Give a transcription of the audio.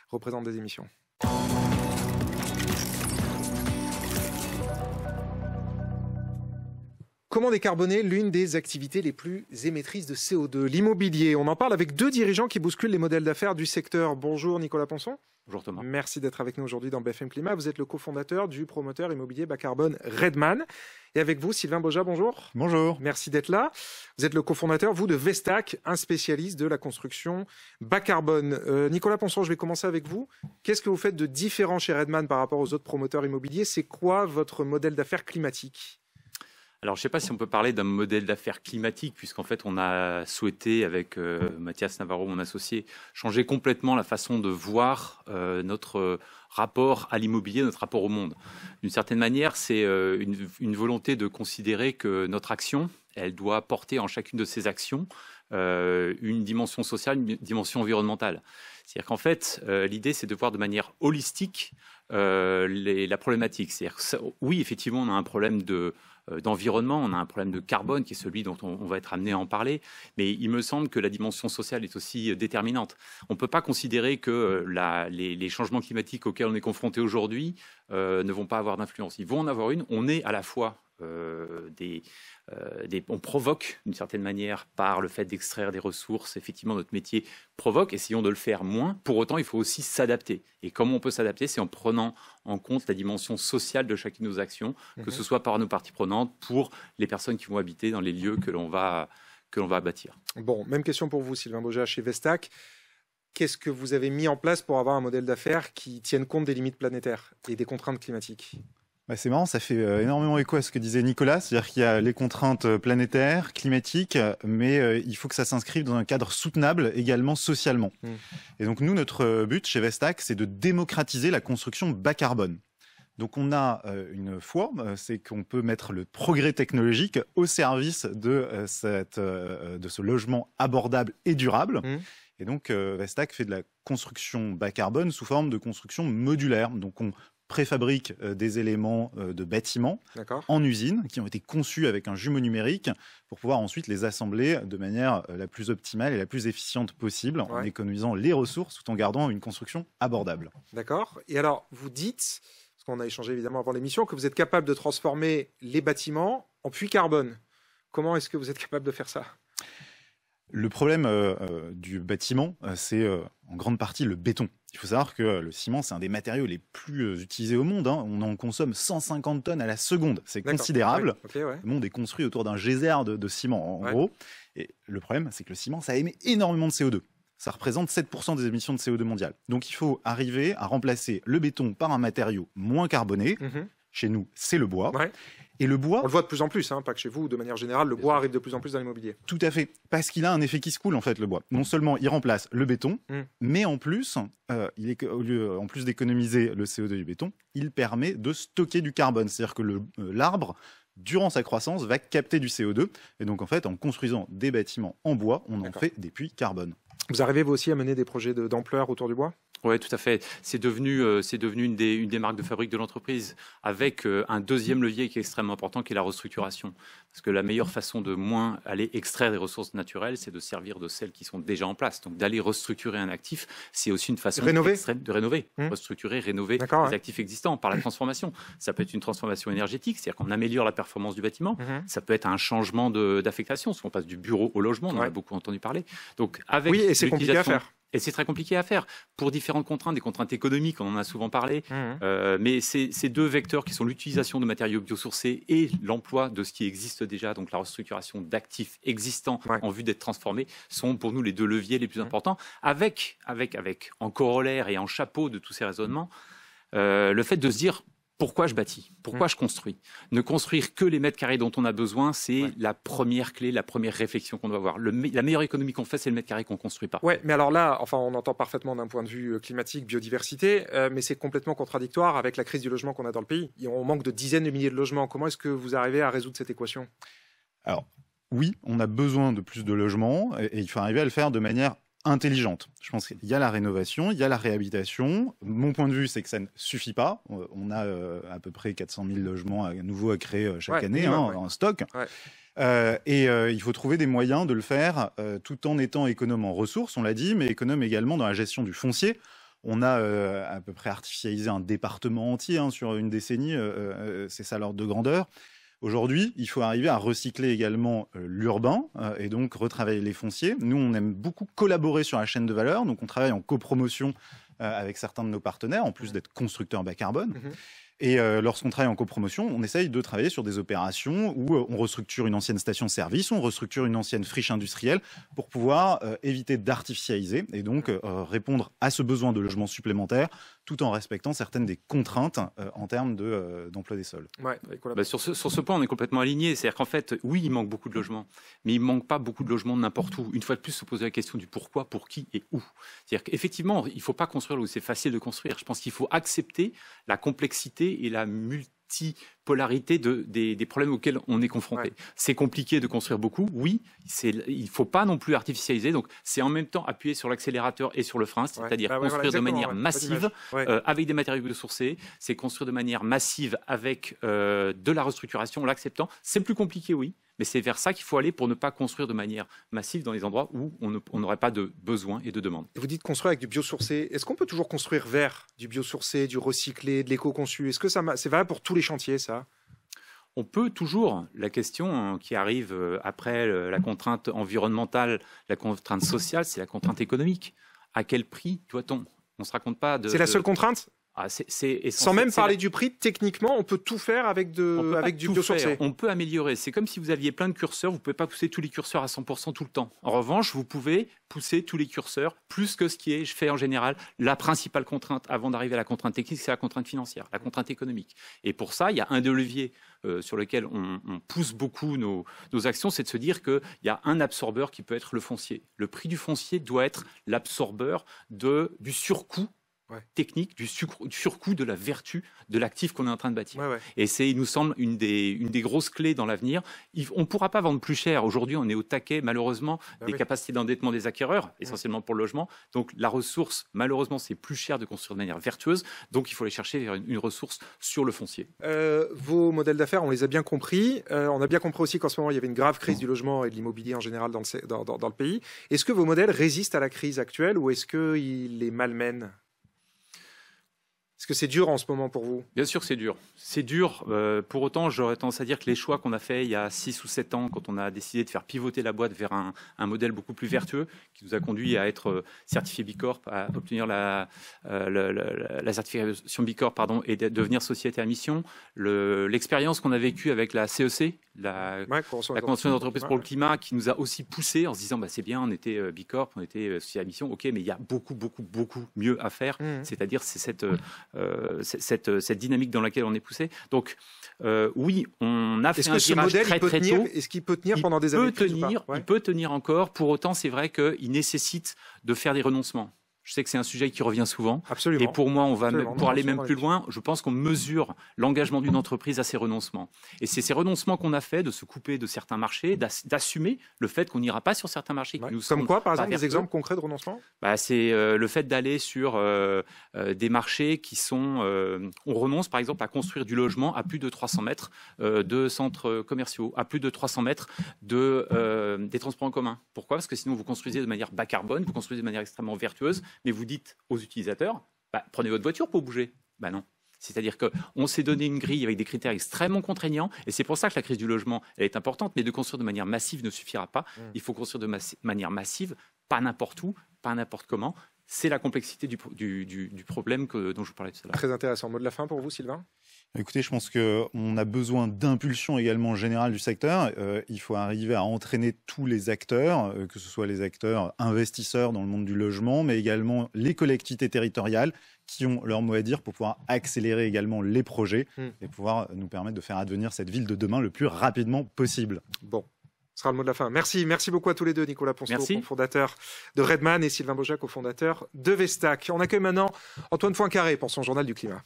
représentent des émissions. Comment décarboner l'une des activités les plus émettrices de CO2, l'immobilier? On en parle avec deux dirigeants qui bousculent les modèles d'affaires du secteur. Bonjour Nicolas Ponson. Bonjour Thomas. Merci d'être avec nous aujourd'hui dans BFM Climat. Vous êtes le cofondateur du promoteur immobilier bas carbone Redman. Et avec vous, Sylvain Boja, bonjour. Bonjour. Merci d'être là. Vous êtes le cofondateur, vous, de Vestac, un spécialiste de la construction bas carbone. Nicolas Ponson, je vais commencer avec vous. Qu'est-ce que vous faites de différent chez Redman par rapport aux autres promoteurs immobiliers? C'est quoi votre modèle d'affaires climatique? Alors, je ne sais pas si on peut parler d'un modèle d'affaires climatique, puisqu'en fait, on a souhaité, avec Mathias Navarro, mon associé, changer complètement la façon de voir notre rapport à l'immobilier, notre rapport au monde. D'une certaine manière, c'est une volonté de considérer que notre action, elle doit porter en chacune de ses actions une dimension sociale, une dimension environnementale. C'est-à-dire qu'en fait, l'idée, c'est de voir de manière holistique la problématique. C'est-à-dire que oui, effectivement, on a un problème d'environnement, on a un problème de carbone qui est celui dont on va être amené à en parler, mais il me semble que la dimension sociale est aussi déterminante. On ne peut pas considérer que les changements climatiques auxquels on est confronté aujourd'hui ne vont pas avoir d'influence. Ils vont en avoir une. On est à la fois on provoque d'une certaine manière par le fait d'extraire des ressources. Effectivement, notre métier provoque, essayons de le faire moins. Pour autant, il faut aussi s'adapter. Et comment on peut s'adapter? C'est en prenant en compte la dimension sociale de chacune de nos actions, que ce soit par nos parties prenantes, pour les personnes qui vont habiter dans les lieux que l'on va bâtir. Bon, même question pour vous, Sylvain Boja, chez Vestac. Qu'est-ce que vous avez mis en place pour avoir un modèle d'affaires qui tienne compte des limites planétaires et des contraintes climatiques? C'est marrant, ça fait énormément écho à ce que disait Nicolas, c'est-à-dire qu'il y a les contraintes planétaires, climatiques, mais il faut que ça s'inscrive dans un cadre soutenable également socialement. Et donc nous, notre but chez Vestac, c'est de démocratiser la construction bas carbone. Donc on a une foi, c'est qu'on peut mettre le progrès technologique au service de ce logement abordable et durable. Et donc Vestac fait de la construction bas carbone sous forme de construction modulaire. Donc on préfabrique des éléments de bâtiments en usine qui ont été conçus avec un jumeau numérique pour pouvoir ensuite les assembler de manière la plus optimale et la plus efficiente possible en économisant les ressources tout en gardant une construction abordable. D'accord. Et alors, vous dites, parce qu'on a échangé évidemment avant l'émission, que vous êtes capable de transformer les bâtiments en puits carbone. Comment est-ce que vous êtes capable de faire ça ? Le problème du bâtiment, c'est en grande partie le béton. Il faut savoir que le ciment, c'est un des matériaux les plus utilisés au monde. On en consomme 150 tonnes à la seconde. C'est considérable. Le monde est construit autour d'un geyser de ciment, en gros. Et le problème, c'est que le ciment, ça émet énormément de CO2. Ça représente 7% des émissions de CO2 mondiales. Donc il faut arriver à remplacer le béton par un matériau moins carboné. Chez nous, c'est le bois. Et le bois... On le voit de plus en plus, pas que chez vous, de manière générale, le bois arrive de plus en plus dans l'immobilier. Tout à fait, parce qu'il a un effet qui se coule, en fait, le bois. Non seulement il remplace le béton, mais en plus, en plus d'économiser le CO2 du béton, il permet de stocker du carbone. C'est-à-dire que l'arbre, durant sa croissance, va capter du CO2. Et donc, en fait, en construisant des bâtiments en bois, on en fait des puits carbone. Vous arrivez, vous aussi, à mener des projets d'ampleur autour du bois ? Oui, tout à fait. C'est devenu une des marques de fabrique de l'entreprise, avec un deuxième levier qui est extrêmement important, qui est la restructuration. Parce que la meilleure façon de moins aller extraire des ressources naturelles, c'est de servir de celles qui sont déjà en place. Donc d'aller restructurer un actif, c'est aussi une façon extrême de rénover. Restructurer, rénover les actifs existants par la transformation. Ça peut être une transformation énergétique, c'est-à-dire qu'on améliore la performance du bâtiment. Ça peut être un changement d'affectation, parce qu'on passe du bureau au logement, on en a beaucoup entendu parler. Donc, avec et c'est compliqué à faire. Et c'est très compliqué à faire pour différentes contraintes, des contraintes économiques, on en a souvent parlé. Mais ces deux vecteurs qui sont l'utilisation de matériaux biosourcés et l'emploi de ce qui existe déjà, donc la restructuration d'actifs existants en vue d'être transformés, sont pour nous les deux leviers les plus importants. Avec en corollaire et en chapeau de tous ces raisonnements, le fait de se dire pourquoi je bâtis, pourquoi je construis. Ne construire que les mètres carrés dont on a besoin, c'est la première clé, la première réflexion qu'on doit avoir. La meilleure économie qu'on fait, c'est le mètre carré qu'on ne construit pas. Oui, mais alors là, on entend parfaitement d'un point de vue climatique, biodiversité, mais c'est complètement contradictoire avec la crise du logement qu'on a dans le pays. On manque de dizaines de milliers de logements. Comment est-ce que vous arrivez à résoudre cette équation ? Alors, oui, on a besoin de plus de logements et il faut arriver à le faire de manière intelligente. Je pense qu'il y a la rénovation, il y a la réhabilitation. Mon point de vue, c'est que ça ne suffit pas. On a à peu près 400 000 logements nouveaux à créer chaque année en stock. Il faut trouver des moyens de le faire tout en étant économe en ressources, on l'a dit, mais économe également dans la gestion du foncier. On a à peu près artificialisé un département entier sur une décennie, c'est ça l'ordre de grandeur. Aujourd'hui, il faut arriver à recycler également l'urbain et donc retravailler les fonciers. Nous, on aime beaucoup collaborer sur la chaîne de valeur, donc on travaille en copromotion avec certains de nos partenaires, en plus d'être constructeurs bas carbone. Et lorsqu'on travaille en copromotion, on essaye de travailler sur des opérations où on restructure une ancienne station-service, on restructure une ancienne friche industrielle pour pouvoir éviter d'artificialiser et donc répondre à ce besoin de logement supplémentaire tout en respectant certaines des contraintes en termes d'emploi des sols. Ouais, sur ce point, on est complètement alignés. C'est-à-dire qu'en fait, oui, il manque beaucoup de logements, mais il ne manque pas beaucoup de logements n'importe où. Une fois de plus, se poser la question du pourquoi, pour qui et où. C'est-à-dire qu'effectivement, il ne faut pas construire là où c'est facile de construire. Je pense qu'il faut accepter la complexité et la multipolarité des problèmes auxquels on est confronté. Ouais. C'est compliqué de construire beaucoup, oui, il ne faut pas non plus artificialiser, donc c'est en même temps appuyer sur l'accélérateur et sur le frein, c'est-à-dire construire de manière massive avec des matériaux biosourcés, c'est construire de manière massive avec de la restructuration en l'acceptant. C'est plus compliqué, oui, mais c'est vers ça qu'il faut aller pour ne pas construire de manière massive dans les endroits où on n'aurait pas de besoin et de demande. Vous dites construire avec du biosourcé. Est-ce qu'on peut toujours construire vert, du biosourcé, du recyclé, de l'éco-conçu? Est-ce que c'est valable pour tous les chantiers, ça? On peut toujours. La question qui arrive après la contrainte environnementale, la contrainte sociale, c'est la contrainte économique. À quel prix doit-on? On ne se raconte pas de... C'est la seule contrainte? Sans même parler du prix, techniquement, on peut tout faire avec du biosourcé. On peut améliorer. C'est comme si vous aviez plein de curseurs. Vous ne pouvez pas pousser tous les curseurs à 100% tout le temps. En revanche, vous pouvez pousser tous les curseurs plus que ce qui est fait en général. La principale contrainte, avant d'arriver à la contrainte technique, c'est la contrainte financière, la contrainte économique. Et pour ça, il y a un des leviers sur lequel on pousse beaucoup nos actions, c'est de se dire qu'il y a un absorbeur qui peut être le foncier. Le prix du foncier doit être l'absorbeur du surcoût technique, du surcoût de la vertu de l'actif qu'on est en train de bâtir. Et c'est, il nous semble, une des grosses clés dans l'avenir. On ne pourra pas vendre plus cher. Aujourd'hui, on est au taquet, malheureusement, des capacités d'endettement des acquéreurs, essentiellement pour le logement. Donc, la ressource, malheureusement, c'est plus cher de construire de manière vertueuse. Donc, il faut aller chercher vers une ressource sur le foncier. Vos modèles d'affaires, on les a bien compris. On a bien compris aussi qu'en ce moment, il y avait une grave crise du logement et de l'immobilier en général dans le pays. Est-ce que vos modèles résistent à la crise actuelle ou est-ce qu'ils les malmènent? Est-ce que c'est dur en ce moment pour vous? Bien sûr que c'est dur. C'est dur. Pour autant, j'aurais tendance à dire que les choix qu'on a faits il y a 6 ou 7 ans, quand on a décidé de faire pivoter la boîte vers un modèle beaucoup plus vertueux, qui nous a conduit à être certifié Bicorp, à obtenir la certification Bicorp, et de devenir société à mission, l'expérience qu'on a vécue avec la CEC, la Convention d'entreprise pour le climat, qui nous a aussi poussé en se disant c'est bien, on était Bicorp, on était société à mission, ok, mais il y a beaucoup mieux à faire. C'est-à-dire c'est cette dynamique dans laquelle on est poussé. Donc, oui, on a fait un virage très tôt. Est-ce qu'il peut tenir pendant des années? Il peut tenir encore. Pour autant, c'est vrai qu'il nécessite de faire des renoncements. Je sais que c'est un sujet qui revient souvent. Absolument. Et pour moi, pour aller même plus loin, je pense qu'on mesure l'engagement d'une entreprise à ses renoncements. Et c'est ces renoncements qu'on a fait, de se couper de certains marchés, d'assumer le fait qu'on n'ira pas sur certains marchés. Comme quoi, par exemple, des exemples concrets de renoncement? C'est le fait d'aller sur des marchés qui sont... on renonce, par exemple, à construire du logement à plus de 300 mètres de centres commerciaux, à plus de 300 mètres des transports en commun. Pourquoi? Parce que sinon, vous construisez de manière bas carbone, vous construisez de manière extrêmement vertueuse, mais vous dites aux utilisateurs, prenez votre voiture pour bouger. Non. C'est-à-dire qu'on s'est donné une grille avec des critères extrêmement contraignants, et c'est pour ça que la crise du logement elle est importante, mais de construire de manière massive ne suffira pas. Il faut construire de manière massive, pas n'importe où, pas n'importe comment. C'est la complexité du problème dont je vous parlais tout à l'heure. Très intéressant. Mot de la fin pour vous, Sylvain? Écoutez, je pense qu'on a besoin d'impulsion également générale du secteur. Il faut arriver à entraîner tous les acteurs, que ce soit les acteurs investisseurs dans le monde du logement, mais également les collectivités territoriales qui ont leur mot à dire pour pouvoir accélérer également les projets et pouvoir nous permettre de faire advenir cette ville de demain le plus rapidement possible. Bon. Ce sera le mot de la fin. Merci beaucoup à tous les deux, Nicolas Ponceau, cofondateur de Redman, et Sylvain Baujac, cofondateur de Vestac. On accueille maintenant Antoine Poincaré pour son journal du climat.